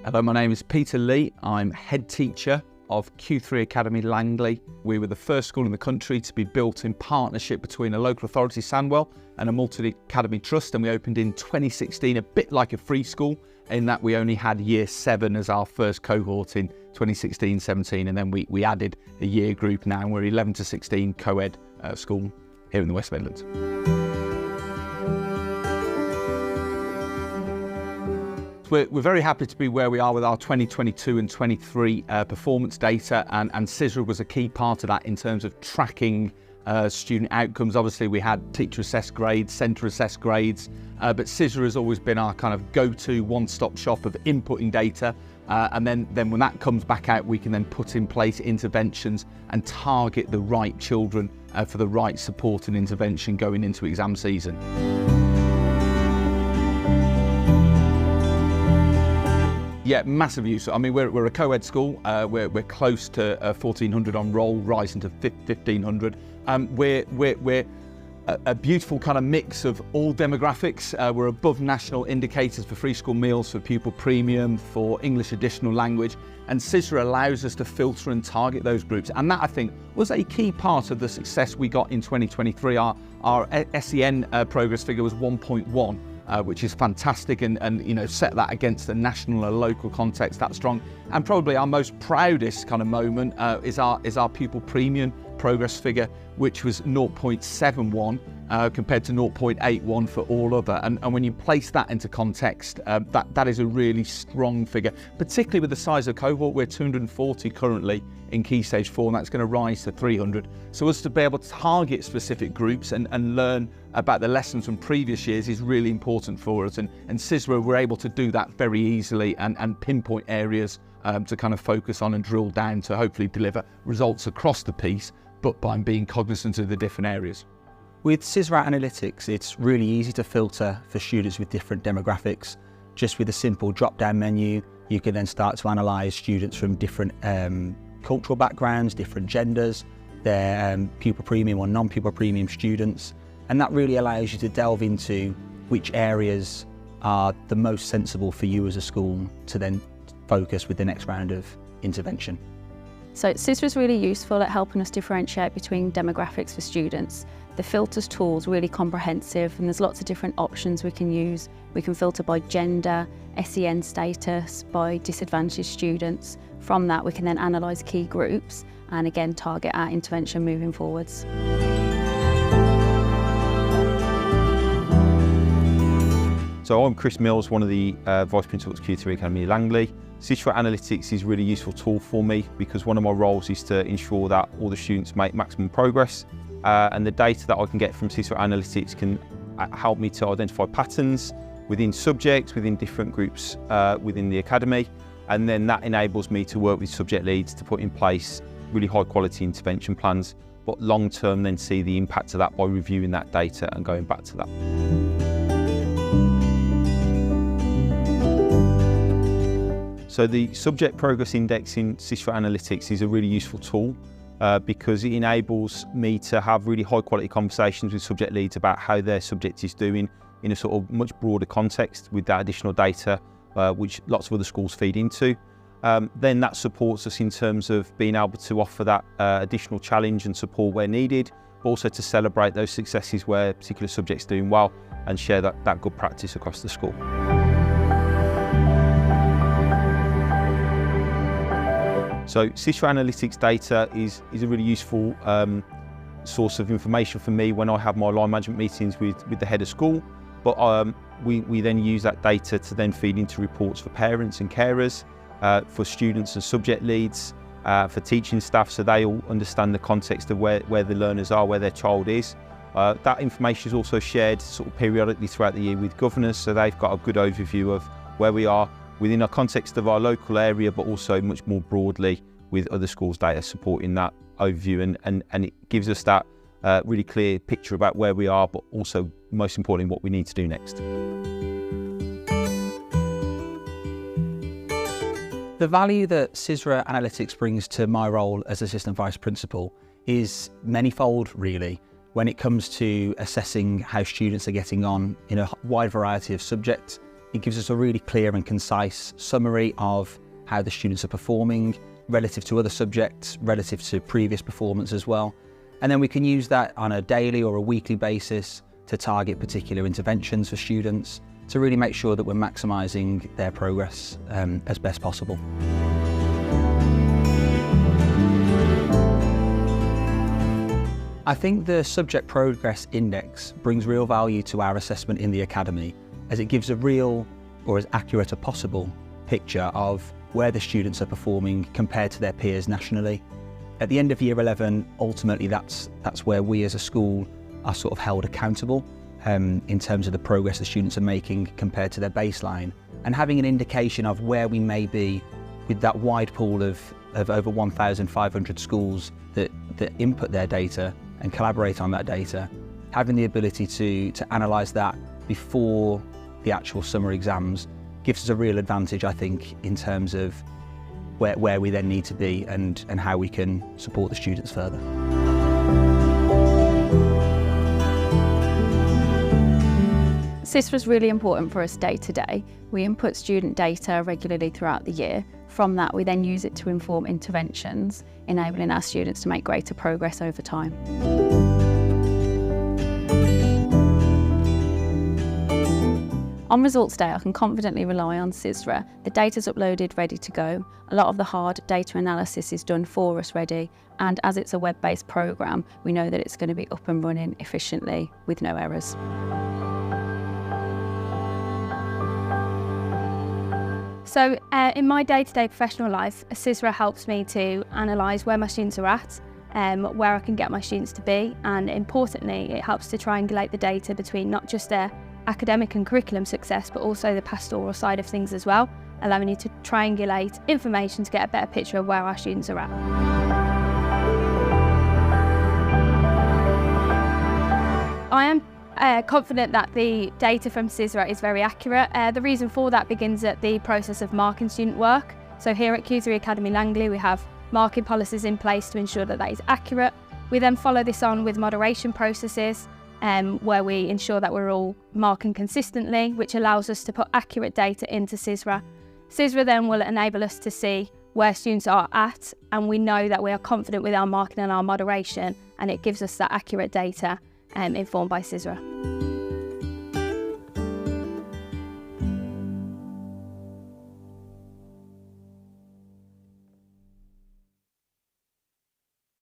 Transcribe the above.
Hello, my name is Peter Lee. I'm head teacher of Q3 Academy Langley. We were the first school in the country to be built in partnership between a local authority, Sandwell, and a multi-academy trust, and we opened in 2016, a bit like a free school, in that we only had year 7 as our first cohort in 2016-17, and then we added a year group now, and we're 11 to 16 co-ed school here in the West Midlands. We're very happy to be where we are with our 2022 and 23 performance data, and Sisra was a key part of that in terms of tracking student outcomes. Obviously we had teacher assessed grades, centre assessed grades, but Sisra has always been our kind of go-to one-stop shop of inputting data, and then when that comes back out, we can then put in place interventions and target the right children for the right support and intervention going into exam season. Yeah, massive use. I mean, we're a co-ed school. We're close to 1,400 on roll, rising to 1,500. We're a beautiful kind of mix of all demographics. We're above national indicators for free school meals, for pupil premium, for English additional language. And Sisra allows us to filter and target those groups. And that, I think, was a key part of the success we got in 2023. Our SEN progress figure was 1.1. Which is fantastic, and you know, set that against the national and local context that strong. And probably our most proudest kind of moment is our pupil premium progress figure, which was 0.71 compared to 0.81 for all other. And when you place that into context, that is a really strong figure, particularly with the size of cohort. We're 240 currently in Key Stage 4, and that's going to rise to 300. So us to be able to target specific groups and learn about the lessons from previous years is really important for us. And Sisra were able to do that very easily and pinpoint areas to kind of focus on and drill down to hopefully deliver results across the piece, but by being cognizant of the different areas. With Sisra Analytics, it's really easy to filter for students with different demographics. Just with a simple drop-down menu, you can then start to analyse students from different cultural backgrounds, different genders, their pupil premium or non-pupil premium students, and that really allows you to delve into which areas are the most sensible for you as a school to then focus with the next round of intervention. So Sisra is really useful at helping us differentiate between demographics for students. The filters tool is really comprehensive, and there's lots of different options we can use. We can filter by gender, SEN status, by disadvantaged students. From that we can then analyse key groups and again target our intervention moving forwards. So I'm Chris Mills, one of the Vice Principals at Q3 Academy Langley. Sisra Analytics is a really useful tool for me because one of my roles is to ensure that all the students make maximum progress, and the data that I can get from Sisra Analytics can help me to identify patterns within subjects, within different groups within the academy, and then that enables me to work with subject leads to put in place really high quality intervention plans, but long term then see the impact of that by reviewing that data and going back to that. So the Subject Progress Index in Sisra Analytics is a really useful tool because it enables me to have really high quality conversations with subject leads about how their subject is doing in a sort of much broader context with that additional data which lots of other schools feed into. Then that supports us in terms of being able to offer that additional challenge and support where needed, but also to celebrate those successes where particular subjects are doing well and share that good practice across the school. So Sisra Analytics data is a really useful source of information for me when I have my line management meetings with the head of school, but we then use that data to then feed into reports for parents and carers, for students and subject leads, for teaching staff, so they all understand the context of where the learners are, where their child is. That information is also shared sort of periodically throughout the year with governors, so they've got a good overview of where we are within our context of our local area, but also much more broadly with other schools' data supporting that overview, and it gives us that really clear picture about where we are, but also most importantly what we need to do next. The value that Sisra Analytics brings to my role as Assistant Vice Principal is manifold really, when it comes to assessing how students are getting on in a wide variety of subjects. It gives us a really clear and concise summary of how the students are performing relative to other subjects, relative to previous performance as well. And then we can use that on a daily or a weekly basis to target particular interventions for students to really make sure that we're maximising their progress as best possible. I think the Subject Progress Index brings real value to our assessment in the Academy, as it gives a real, or as accurate as possible, picture of where the students are performing compared to their peers nationally. At the end of Year 11, ultimately that's where we as a school are sort of held accountable in terms of the progress the students are making compared to their baseline, and having an indication of where we may be with that wide pool of over 1,500 schools that input their data and collaborate on that data, having the ability to analyse that before the actual summer exams gives us a real advantage, I think, in terms of where we then need to be and how we can support the students further. Sisra is really important for us day to day. We input student data regularly throughout the year. From that, we then use it to inform interventions, enabling our students to make greater progress over time. On results day, I can confidently rely on Sisra. The data's uploaded, ready to go. A lot of the hard data analysis is done for us ready, and as it's a web-based programme, we know that it's going to be up and running efficiently with no errors. So in my day-to-day professional life, Sisra helps me to analyse where my students are at, where I can get my students to be, and importantly, it helps to triangulate the data between not just their academic and curriculum success, but also the pastoral side of things as well, allowing you to triangulate information to get a better picture of where our students are at. I am confident that the data from Sisra is very accurate. The reason for that begins at the process of marking student work. So here at Q3 Academy Langley, we have marking policies in place to ensure that that is accurate. We then follow this on with moderation processes, where we ensure that we're all marking consistently, which allows us to put accurate data into Sisra. Sisra then will enable us to see where students are at, and we know that we are confident with our marking and our moderation, and it gives us that accurate data informed by Sisra.